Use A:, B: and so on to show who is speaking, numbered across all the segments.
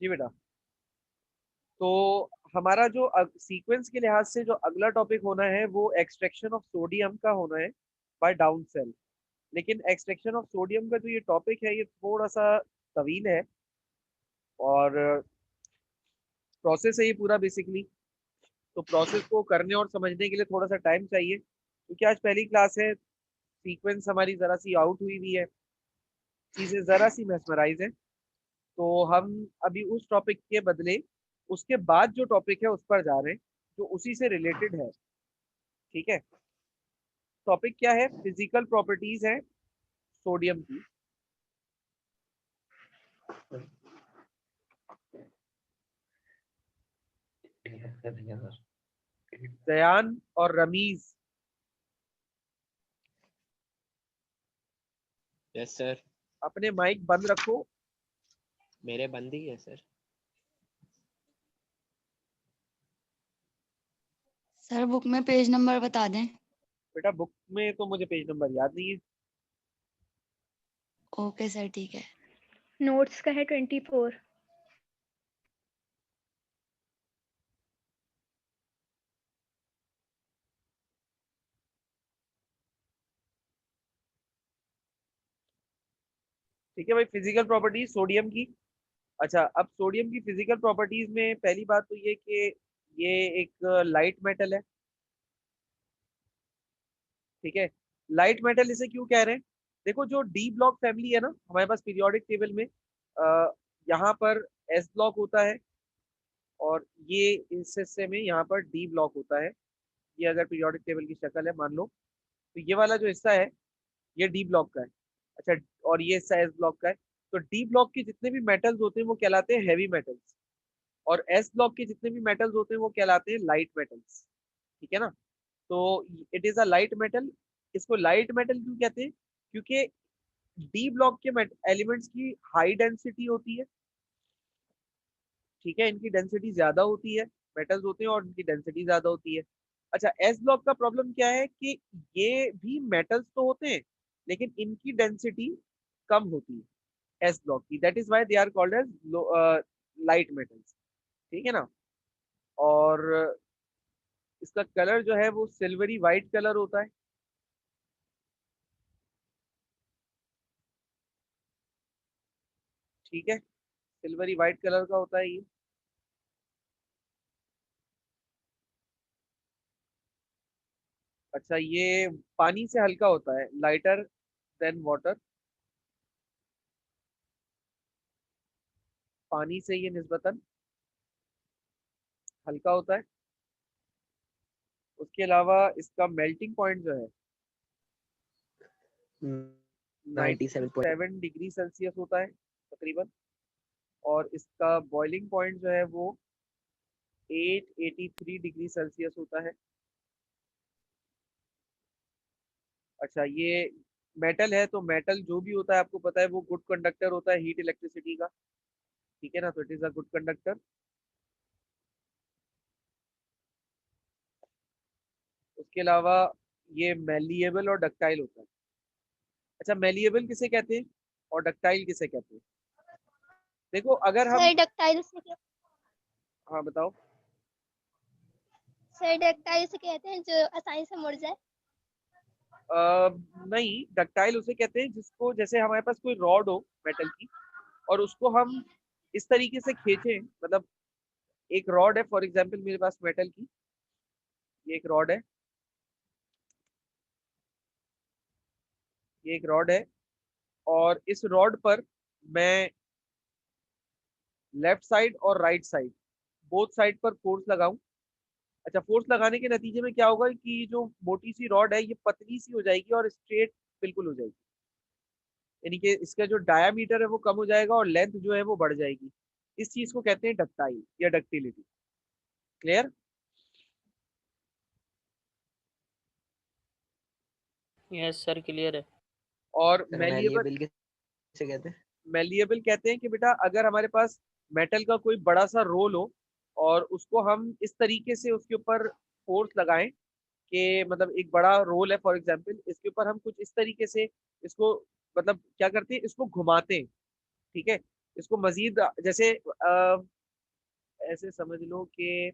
A: जी बेटा। तो हमारा जो सीक्वेंस के लिहाज से जो अगला टॉपिक होना है वो एक्सट्रैक्शन ऑफ सोडियम का होना है बाय डाउन सेल। लेकिन एक्सट्रैक्शन ऑफ सोडियम का जो ये टॉपिक है ये थोड़ा सा तवील है, और प्रोसेस है ये पूरा बेसिकली। तो प्रोसेस को करने और समझने के लिए थोड़ा सा टाइम चाहिए, क्योंकि आज पहली क्लास है। सीक्वेंस हमारी जरा सी आउट हुई हुई है, चीजें जरा सी mesmerize है। तो हम अभी उस टॉपिक के बदले उसके बाद जो टॉपिक है उस पर जा रहे हैं, जो उसी से रिलेटेड है। ठीक है। टॉपिक क्या है? फिजिकल प्रॉपर्टीज है सोडियम की। जयान और रमीज,
B: यस सर।
A: अपने माइक बंद रखो।
B: मेरे बंद ही है सर।
C: सर बुक में पेज नंबर बता दें।
A: बेटा बुक में तो मुझे पेज नंबर याद नहीं है।
C: ओके सर ठीक है।
D: नोट्स का है 24।
A: ठीक है भाई, फिजिकल प्रॉपर्टीज सोडियम की। अच्छा, अब सोडियम की फिजिकल प्रॉपर्टीज में पहली बात तो ये कि ये एक लाइट मेटल है। ठीक है। लाइट मेटल इसे क्यों कह रहे हैं? देखो, जो डी ब्लॉक फैमिली है ना हमारे पास पीरियोडिक टेबल में, यहाँ पर एस ब्लॉक होता है, और ये इस हिस्से में यहाँ पर डी ब्लॉक होता है। ये अगर पीरियोडिक टेबल की शक्ल है मान लो, तो ये वाला जो हिस्सा है ये डी ब्लॉक का है। अच्छा, और ये हिस्सा एस ब्लॉक का है। तो डी ब्लॉक के जितने भी मेटल्स होते हैं वो कहलाते हैं हैवी मेटल्स, और एस ब्लॉक के जितने भी मेटल्स होते हैं वो कहलाते हैं लाइट मेटल्स। ठीक है ना? तो it is a light metal. इसको लाइट मेटल क्यों कहते हैं? क्योंकि डी ब्लॉक के एलिमेंट्स की हाई डेंसिटी होती है। ठीक है, इनकी डेंसिटी ज्यादा होती है। मेटल्स होते हैं और इनकी डेंसिटी ज्यादा होती है। अच्छा, एस ब्लॉक का प्रॉब्लम क्या है कि ये भी मेटल्स तो होते हैं, लेकिन इनकी डेंसिटी कम होती है एस ब्लॉक की। That is why they are called as light metals. ठीक है ना? और इसका कलर जो है वो सिल्वरी वाइट कलर होता है। ठीक है, सिल्वरी वाइट कलर का होता है ये। अच्छा, ये पानी से हल्का होता है, लाइटर देन वाटर। पानी से ये निस्बतन हल्का होता है। उसके अलावा इसका मेल्टिंग पॉइंट जो है
B: 97
A: 97 डिग्री सेल्सियस होता है तकरीबन, और इसका बॉइलिंग पॉइंट जो है वो 883 डिग्री सेल्सियस होता है। अच्छा, ये मेटल है, तो मेटल जो भी होता है आपको पता है वो गुड कंडक्टर होता है हीट इलेक्ट्रिसिटी का। ठीक है ना? तो it is a good conductor. उसके अलावा ये मेलिएबल और डक्टाइल होता है। अच्छा, मेलिएबल किसे कहते हैं और डक्टाइल किसे कहते हैं? देखो, अगर हम,
E: सर डक्टाइल से
A: हाँ बताओ।
E: सर डक्टाइल से कहते हैं जो आसानी से मुड़ जाए।
A: नहीं, डक्टाइल उसे कहते हैं जिसको, जैसे हमारे पास कोई रॉड हो मेटल की, और उसको हम इस तरीके से खींचे, मतलब एक रॉड है फॉर एग्जांपल मेरे पास मेटल की, ये एक रॉड है, ये एक रॉड है, और इस रॉड पर मैं लेफ्ट साइड और राइट साइड, बोथ साइड पर फोर्स लगाऊं। अच्छा, फोर्स लगाने के नतीजे में क्या होगा कि ये जो मोटी सी रॉड है ये पतली सी हो जाएगी और स्ट्रेट बिल्कुल हो जाएगी। यानी कि इसका जो डायामीटर है वो कम हो जाएगा और लेंथ जो है वो बढ़ जाएगी। इस चीज को कहते हैं डक्टाइल या ductility. Clear?
F: Yes sir clear है।
A: और
B: सर
A: मेलिएबल,
B: मैलिएबल किसे कहते हैं?
A: मेलिएबल कहते हैं कि बेटा अगर हमारे पास मेटल का कोई बड़ा सा रोल हो, और उसको हम इस तरीके से उसके ऊपर फोर्स लगाएं कि, मतलब एक बड़ा रोल है फॉर एग्जांपल, इसके ऊपर हम कुछ इस तरीके से इसको, मतलब क्या करते हैं, इसको घुमाते हैं। ठीक है, इसको मजीद जैसे ऐसे समझ लो कि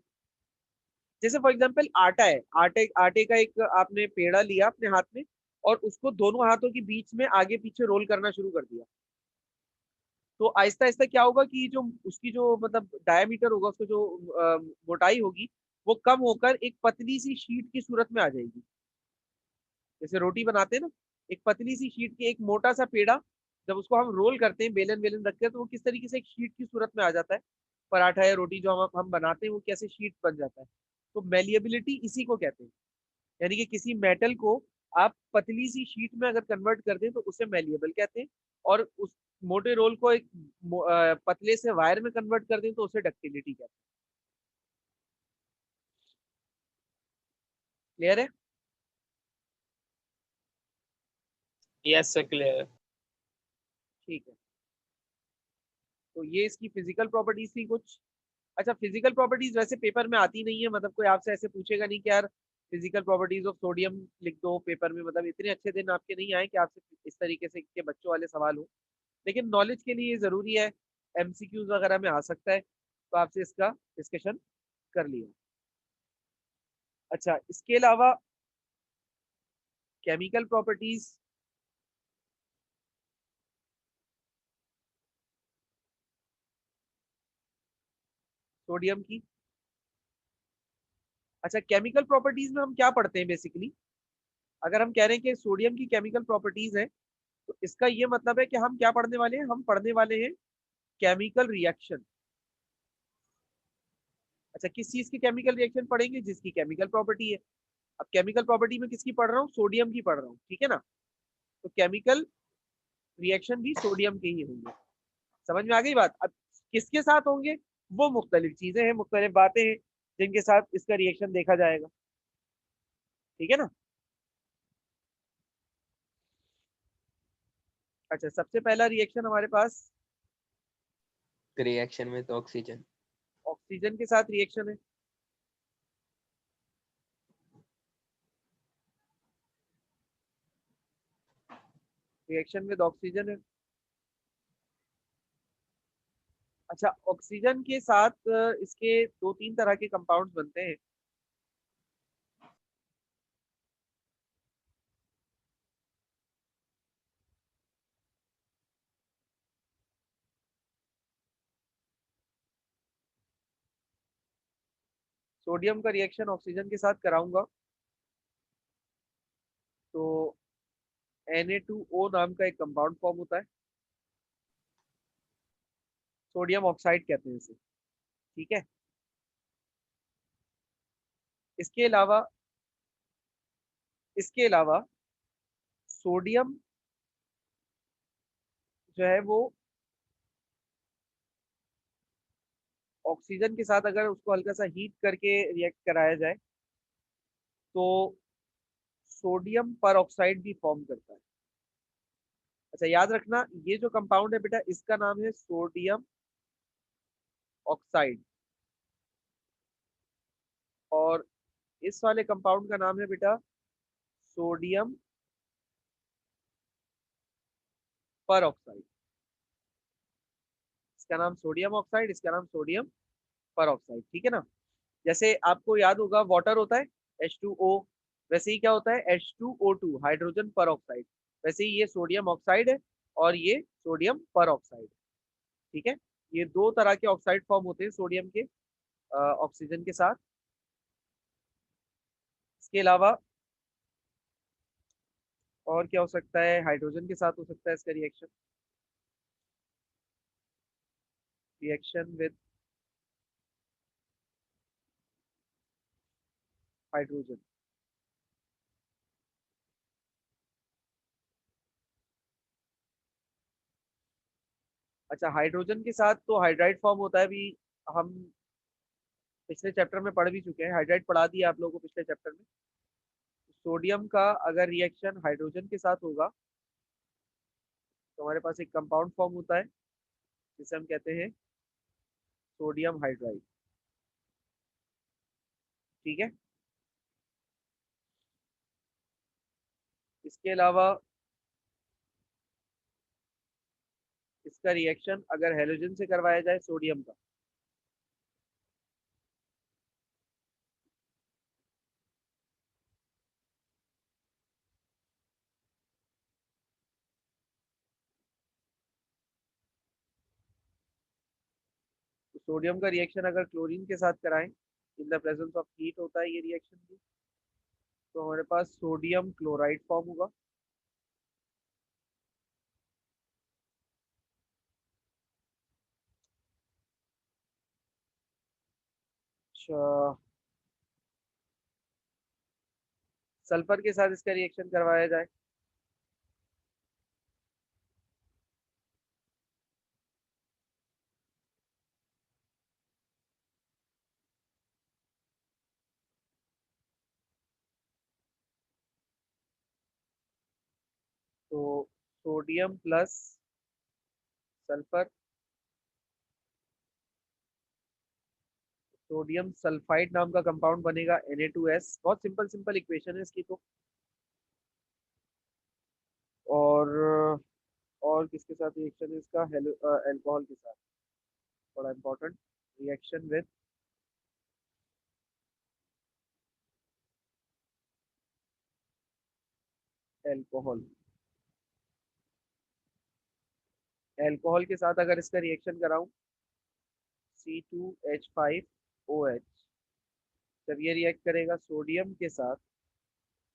A: जैसे फॉर एग्जांपल आटा है, आटे आटे का एक आपने पेड़ा लिया अपने हाथ में और उसको दोनों हाथों के बीच में आगे पीछे रोल करना शुरू कर दिया, तो आहिस्ता आहिस्ता क्या होगा कि जो उसकी जो मतलब डायमीटर होगा, उसको जो मोटाई होगी, वो कम होकर एक पतली सी शीट की सूरत में आ जाएगी। जैसे रोटी बनाते हैं ना, एक पतली सी शीट की एक मोटा सा पेड़ा, जब उसको हम रोल करते हैं, बेलन बेलन रखते हैं, तो वो किस तरीके से एक शीट की सूरत में आ जाता है। पराठा या रोटी जो हम बनाते हैं वो कैसे शीट बन जाता है। तो मेलिएबिलिटी इसी को कहते हैं, यानी कि किसी मेटल को आप पतली सी शीट में अगर कन्वर्ट कर दें तो उसे मेलिएबल कहते हैं, और उस मोटे रोल को एक पतले से वायर में कन्वर्ट कर दें तो उसे डक्टिलिटी कहते हैं। क्लियर है?
B: यस सर क्लियर है।
A: ठीक है, तो ये इसकी फिजिकल प्रॉपर्टीज थी कुछ। अच्छा, फिजिकल प्रॉपर्टीज वैसे पेपर में आती नहीं है, मतलब कोई आपसे ऐसे पूछेगा नहीं कि यार फिजिकल प्रॉपर्टीज ऑफ सोडियम लिख दो पेपर में, मतलब इतने अच्छे दिन आपके नहीं आए कि आपसे इस तरीके से के बच्चों वाले सवाल हो, लेकिन नॉलेज के लिए ये जरूरी है, एमसीक्यूज वगैरह में आ सकता है, तो आपसे इसका डिस्कशन कर लिया। अच्छा, इसके अलावा केमिकल प्रॉपर्टीज, सोडियम की। अच्छा, केमिकल प्रॉपर्टीज में हम क्या पढ़ते हैं बेसिकली, अगर हम कह रहे हैं कि सोडियम की केमिकल प्रॉपर्टीज है, तो इसका ये मतलब है कि हम क्या पढ़ने वाले हैं, हम पढ़ने वाले हैं केमिकल रिएक्शन। अच्छा, किस चीज की केमिकल रिएक्शन पढ़ेंगे, जिसकी केमिकल प्रॉपर्टी है। अब केमिकल प्रॉपर्टी में किसकी पढ़ रहा हूँ, सोडियम की पढ़ रहा हूँ, ठीक है ना। तो केमिकल रिएक्शन भी सोडियम के ही होंगे। समझ में आ गई बात? अब किसके साथ होंगे, वो मुख्तलिफ चीजें हैं, मुख्तलिफ बातें हैं जिनके साथ इसका रिएक्शन देखा जाएगा, ठीक है ना। अच्छा, सबसे पहला रिएक्शन हमारे पास
B: रिएक्शन विद ऑक्सीजन।
A: ऑक्सीजन के साथ रिएक्शन है। रिएक्शन विद ऑक्सीजन है। अच्छा, ऑक्सीजन के साथ इसके दो तीन तरह के कंपाउंड्स बनते हैं। सोडियम का रिएक्शन ऑक्सीजन के साथ कराऊंगा तो Na2O नाम का एक कंपाउंड फॉर्म होता है, सोडियम ऑक्साइड कहते हैं इसे, ठीक है। इसके अलावा सोडियम जो है वो ऑक्सीजन के साथ अगर उसको हल्का सा हीट करके रिएक्ट कराया जाए तो सोडियम पर ऑक्साइड भी फॉर्म करता है। अच्छा, याद रखना, ये जो कंपाउंड है बेटा, इसका नाम है सोडियम ऑक्साइड, और इस वाले कंपाउंड का नाम है बेटा सोडियम पर ऑक्साइड। इसका नाम सोडियम ऑक्साइड, इसका नाम सोडियम पर ऑक्साइड, ठीक है ना। जैसे आपको याद होगा वाटर होता है H2O, वैसे ही क्या होता है H2O2 हाइड्रोजन पर ऑक्साइड, वैसे ही ये सोडियम ऑक्साइड है और ये सोडियम पर ऑक्साइड, ठीक है। ये दो तरह के ऑक्साइड फॉर्म होते हैं सोडियम के ऑक्सीजन के साथ। इसके अलावा और क्या हो सकता है, हाइड्रोजन के साथ हो सकता है इसका रिएक्शन, रिएक्शन विद हाइड्रोजन। अच्छा, हाइड्रोजन के साथ तो हाइड्राइड फॉर्म होता है, भी हम पिछले चैप्टर में पढ़ भी चुके हैं, हाइड्राइड पढ़ा दिया आप लोगों को पिछले चैप्टर में। सोडियम का अगर रिएक्शन हाइड्रोजन के साथ होगा तो हमारे पास एक कंपाउंड फॉर्म होता है जिसे हम कहते हैं सोडियम हाइड्राइड, ठीक है। इसके अलावा इसका रिएक्शन अगर हेलोजन से करवाया जाए सोडियम का, तो सोडियम का रिएक्शन अगर क्लोरीन के साथ कराएं, in the presence of heat होता है ये रिएक्शन भी, तो हमारे पास सोडियम क्लोराइड फॉर्म होगा। अच्छा, सल्फर के साथ इसका रिएक्शन करवाया जाए, तो sodium plus sulphur, sodium sulphide नाम का कंपाउंड बनेगा Na2S। बहुत सिंपल सिंपल इक्वेशन है इसकी तो। और किसके साथ रिएक्शन है इसका? हेलो अल्कोहल के साथ, बड़ा important reaction with alcohol. Alcohol के साथ अगर इसका रिएक्शन कराऊं C2H5OH, जब ये रिएक्ट करेगा सोडियम के साथ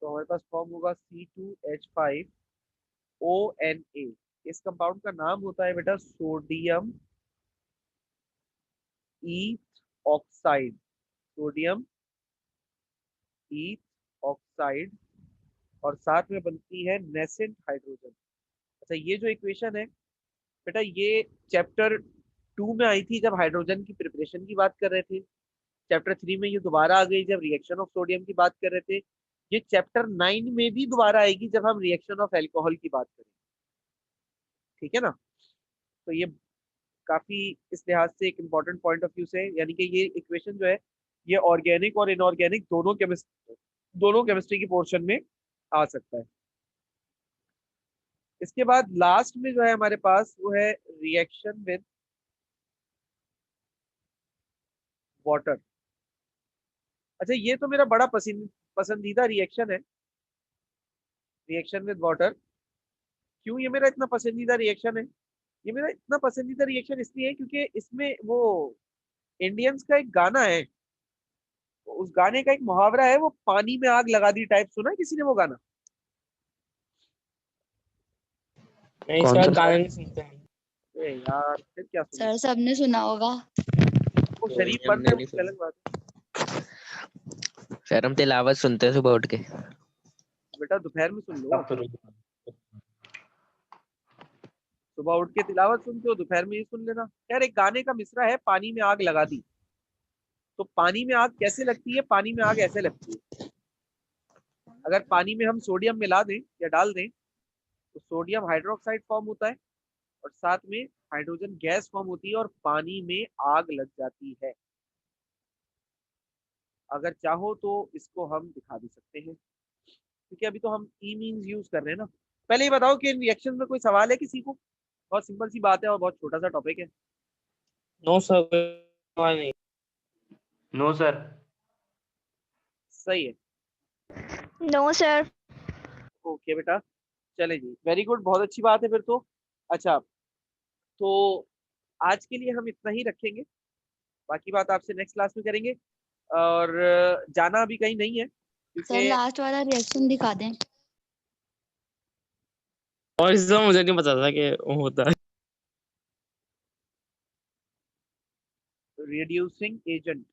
A: तो हमारे पास फॉर्म होगा C2H5ONA। इस कंपाउंड का नाम होता है बेटा सोडियम ईथ ऑक्साइड, सोडियम ईथ ऑक्साइड, और साथ में बनती है नेसेंट हाइड्रोजन। अच्छा, ये जो इक्वेशन है बेटा ये चैप्टर 2 में आई थी जब हाइड्रोजन की प्रिपरेशन की बात कर रहे थे, चैप्टर 3 में ये दोबारा आ गई जब रिएक्शन ऑफ सोडियम की बात कर रहे थे, ये चैप्टर 9 में भी दोबारा आएगी जब हम रिएक्शन ऑफ अल्कोहल की बात करेंगे। ठीक है ना? तो ये काफी इस लिहाज से एक इम्पॉर्टेंट पॉइंट ऑफ व्यू से, यानी कि ये इक्वेशन जो है ये ऑर्गेनिक और इनऑर्गेनिक दोनों केमिस्ट्री की पोर्शन में आ सकता है। इसके बाद लास्ट में जो है हमारे पास वो है रिएक्शन विद वाटर। अच्छा, ये तो मेरा बड़ा पसंदीदा रिएक्शन है, रिएक्शन विद वाटर। क्यों ये मेरा इतना पसंदीदा रिएक्शन है? ये मेरा इतना पसंदीदा रिएक्शन इसलिए है क्योंकि इसमें वो इंडियंस का एक गाना है, उस गाने का एक मुहावरा है, वो पानी में आग लगा दी टाइप। सुना है किसी ने वो गाना?
B: नहीं
F: कौन
B: सर,
F: सा?
B: गाने नहीं सुनते हैं।
A: अरे यार, फिर क्या सुना?
C: सर सबने सुना होगा।
A: वो
B: कोई
A: शरीफ
B: नहीं,
A: मर्द है,
B: हमने नहीं
A: उसकी अलग
B: सुना।
A: बात है।
F: सर हम तिलावत सुनते हैं सुबह उठ के।
A: बेटा दोपहर में सुन लो, सुबह उठ के तिलावत सुनते हो, दोपहर में ये सुन लेना। यार एक गाने का मिसरा है, पानी में आग लगा दी। तो पानी में आग कैसे लगती है? पानी में आग ऐसे लगती है, अगर पानी में हम सोडियम मिला दें या डाल दें तो सोडियम हाइड्रोक्साइड फॉर्म होता है और साथ में हाइड्रोजन गैस फॉर्म होती है और पानी में आग लग जाती है। अगर चाहो तो इसको हम दिखा भी सकते हैं, क्योंकि अभी तो हम ई मीन्स यूज कर रहे हैं ना। पहले ये बताओ कि इन रिएक्शन में कोई सवाल है किसी को? बहुत सिंपल सी बात है और बहुत छोटा सा टॉपिक है।
B: नो सर, सवाल नहीं।
G: No sir.
A: सही है,
D: नो सर।
A: ओके बेटा, चले जी, वेरी गुड, बहुत अच्छी बात है फिर तो। अच्छा, तो आज के लिए हम इतना ही रखेंगे, बाकी बात आपसे नेक्स्ट क्लास में करेंगे। और जाना अभी कहीं नहीं है
C: सर
A: क्योंकि
C: लास्ट वाला रिएक्शन दिखा दें।
B: और इसका मुझे नहीं पता था कि वो होता है।
A: रिड्यूसिंग एजेंट,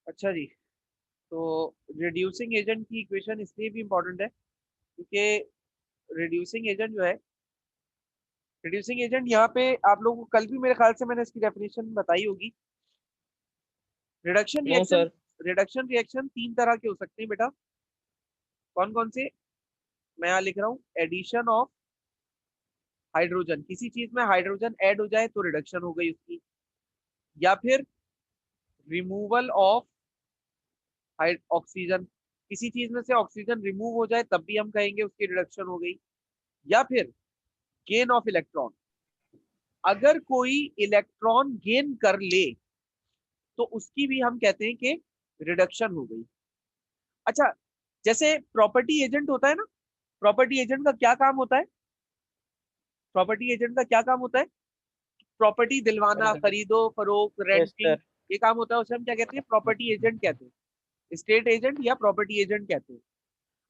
A: अच्छा जी, तो रिड्यूसिंग एजेंट की इक्वेशन इसलिए भी इम्पोर्टेंट है क्योंकि रिड्यूसिंग एजेंट जो है, रिड्यूसिंग एजेंट यहाँ पे आप लोगों को कल भी मेरे ख्याल से मैंने इसकी डेफिनेशन बताई होगी। Reduction
B: no
A: reaction,
B: sir.
A: Reduction reaction 3 तरह के हो सकते हैं बेटा। कौन कौन से? मैं यहाँ लिख रहा हूँ, एडिशन ऑफ हाइड्रोजन, किसी चीज में हाइड्रोजन ऐड हो जाए तो रिडक्शन हो गई उसकी, या फिर रिमूवल ऑफ ऑक्सीजन, किसी चीज में से ऑक्सीजन रिमूव हो जाए तब भी हम कहेंगे उसकी रिडक्शन हो गई। या फिर गेन ऑफ इलेक्ट्रॉन, अगर कोई इलेक्ट्रॉन गेन कर ले तो उसकी भी हम कहते हैं कि रिडक्शन हो गई। अच्छा, जैसे प्रॉपर्टी एजेंट होता है ना, प्रॉपर्टी एजेंट का क्या काम होता है? प्रॉपर्टी एजेंट का क्या काम होता है? प्रॉपर्टी दिलवाना, खरीदो फरोख्त, रेंटिंग, ये काम होता है, उसे हम क्या कहते हैं? प्रॉपर्टी एजेंट कहते हैं, स्टेट एजेंट या प्रॉपर्टी एजेंट कहते हैं।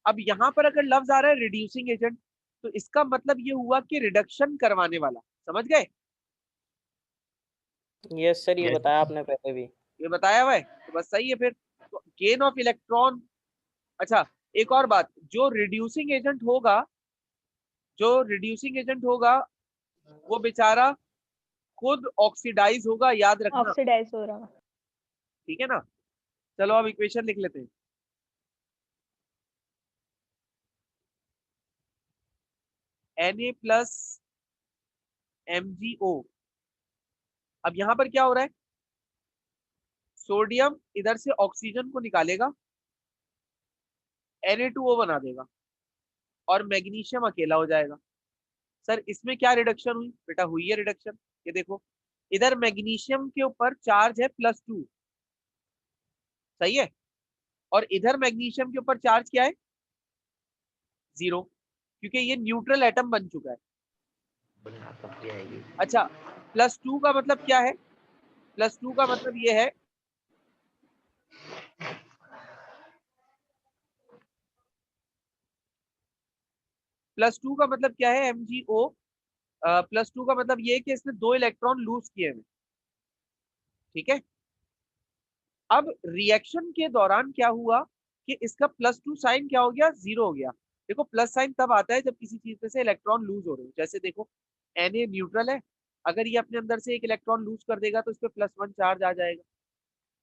A: अब यहाँ पर अगर लफ्ज आ रहा है रिड्यूसिंग एजेंट, तो इसका मतलब ये हुआ कि रिडक्शन करवाने वाला। समझ गए?
H: यस सर, ये बताया आपने पहले भी।
A: ये बताया हुआ है तो बस सही है फिर। तो गेन ऑफ इलेक्ट्रॉन। अच्छा, एक और बात, जो रिड्यूसिंग एजेंट होगा, जो रिड्यूसिंग एजेंट होगा वो बेचारा खुद ऑक्सीडाइज होगा, याद रखना।
D: ऑक्सीडाइज हो रहा है।
A: ठीक है ना? चलो अब इक्वेशन लिख लेते हैं। Na+MgO। अब यहां पर क्या हो रहा है? सोडियम इधर से ऑक्सीजन को निकालेगा, Na2O बना देगा और मैग्नीशियम अकेला हो जाएगा। सर इसमें क्या रिडक्शन हुई? बेटा हुई है रिडक्शन। ये देखो, इधर मैग्नीशियम के ऊपर चार्ज है +2, सही है, और इधर मैग्नीशियम के ऊपर चार्ज क्या है? 0, क्योंकि ये न्यूट्रल एटम बन चुका है। अच्छा, +2 का मतलब क्या है? +2 का मतलब ये है +2 का मतलब क्या है? MgO +2 का मतलब ये है कि इसने 2 इलेक्ट्रॉन लूज किए हैं। ठीक है, अब रिएक्शन के दौरान क्या हुआ कि इसका +2 साइन क्या हो गया? 0 हो गया। देखो प्लस साइन तब आता है जब किसी चीज में से इलेक्ट्रॉन लूज हो रहे हो। जैसे देखो Na न्यूट्रल है, अगर ये अपने अंदर से एक इलेक्ट्रॉन लूज कर देगा तो इस पे +1 चार्ज आ जाएगा।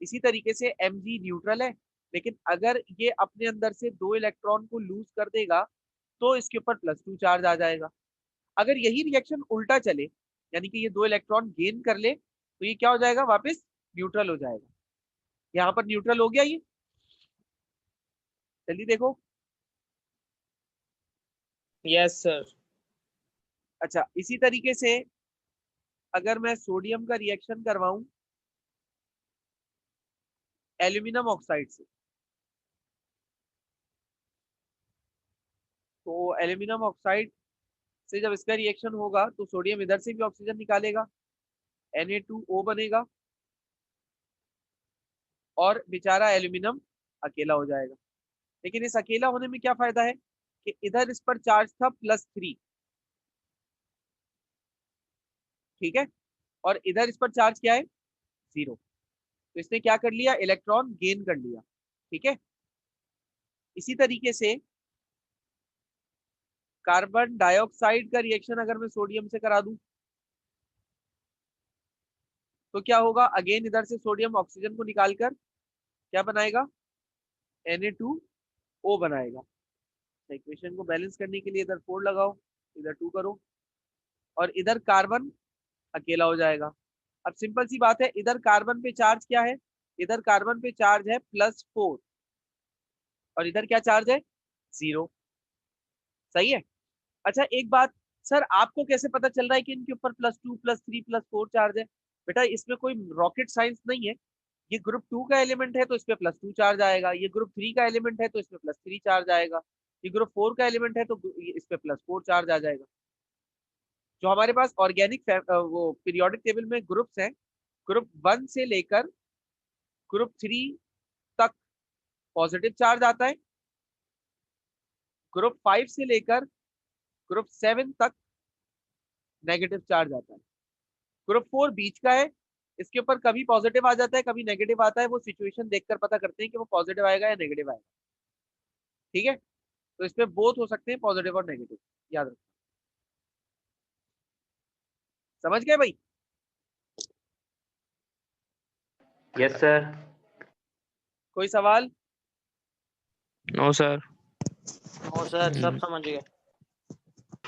A: इसी तरीके से Mg न्यूट्रल है, लेकिन अगर ये अपने अंदर से 2 इलेक्ट्रॉन को लूज कर देगा तो इसके ऊपर +2 चार्ज आ जाएगा। अगर यही रिएक्शन उल्टा चले, यानी कि ये 2 इलेक्ट्रॉन गेन कर ले, तो ये क्या हो जाएगा? वापस न्यूट्रल हो जाएगा। यहाँ पर न्यूट्रल हो गया ये, जल्दी देखो।
B: Yes sir.
A: अच्छा, इसी तरीके से अगर मैं सोडियम का रिएक्शन करवाऊं एल्यूमिनियम ऑक्साइड से, तो एल्यूमिनियम ऑक्साइड से जब इसका रिएक्शन होगा तो सोडियम इधर से भी ऑक्सीजन निकालेगा, Na2O बनेगा और बेचारा एल्यूमिनियम अकेला हो जाएगा। लेकिन इस अकेला होने में क्या फायदा है कि इधर इस पर चार्ज था +3, ठीक है, और इधर इस पर चार्ज क्या है? 0। तो इसने क्या कर लिया? इलेक्ट्रॉन गेन कर लिया। ठीक है, इसी तरीके से कार्बन डाइऑक्साइड का रिएक्शन अगर मैं सोडियम से करा दूं तो क्या होगा? अगेन इधर से सोडियम ऑक्सीजन को निकालकर क्या बनाएगा? Na2O बनाएगा। इक्वेशन को बैलेंस करने के लिए इधर 4 लगाओ, इधर 2 करो, और इधर कार्बन अकेला हो जाएगा। अब सिंपल सी बात है, इधर कार्बन पे चार्ज क्या है? इधर कार्बन पे चार्ज है +4 और इधर क्या चार्ज है? 0। सही है। अच्छा एक बात, सर आपको कैसे पता चल रहा है कि इनके ऊपर +2 +3 +4 चार्ज है? बेटा इसमें कोई रॉकेट साइंस नहीं है। ये ग्रुप 2 का एलिमेंट है तो इस पे +2 चार्ज आएगा, ये ग्रुप 3 का एलिमेंट है तो इस पे +3 चार्ज आएगा, ये ग्रुप 4 का एलिमेंट है तो इस पे +4 चार्ज आ जाएगा। जो हमारे पास ऑर्गेनिक वो पीरियोडिक टेबल में ग्रुप्स हैं, ग्रुप 1 से लेकर ग्रुप 3 तक पॉजिटिव चार्ज आता है, ग्रुप 5 से लेकर ग्रुप 7 तक नेगेटिव चार्ज आता है, ग्रुप 4 बीच का है, इसके ऊपर कभी पॉजिटिव आ जाता है कभी नेगेटिव आता है। वो सिचुएशन देखकर पता करते हैं कि वो पॉजिटिव आएगा या नेगेटिव आएगा। ठीक है, तो इसमें बोथ हो सकते हैं, पॉजिटिव और नेगेटिव, याद रखो। समझ गए भाई?
G: Yes sir.
A: कोई सवाल?
B: No sir.
H: नो सर, सब समझ गए।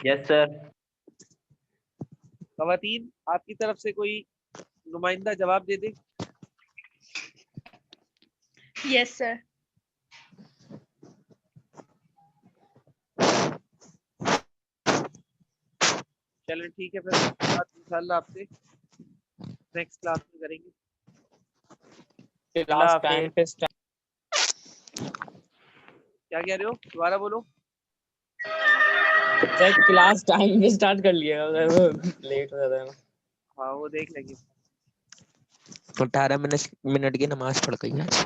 G: Yes sir.
A: खवातीन आपकी तरफ से कोई नुमाइंदा जवाब दे दे।
D: Yes sir.
A: चलो ठीक है, फिर बात इंशाल्लाह आपसे नेक्स्ट क्लास में करेंगे।
B: क्लास
H: हाफिज।
B: टाइम पे स्टार्ट।
A: क्या कह रहे हो, दोबारा बोलो।
B: सर क्लास टाइम पे स्टार्ट कर लिया, लेट हो जाता है ना।
A: हाँ वो देख लेंगे।
F: 18 मिनट की नमाज पढ़ गई आज।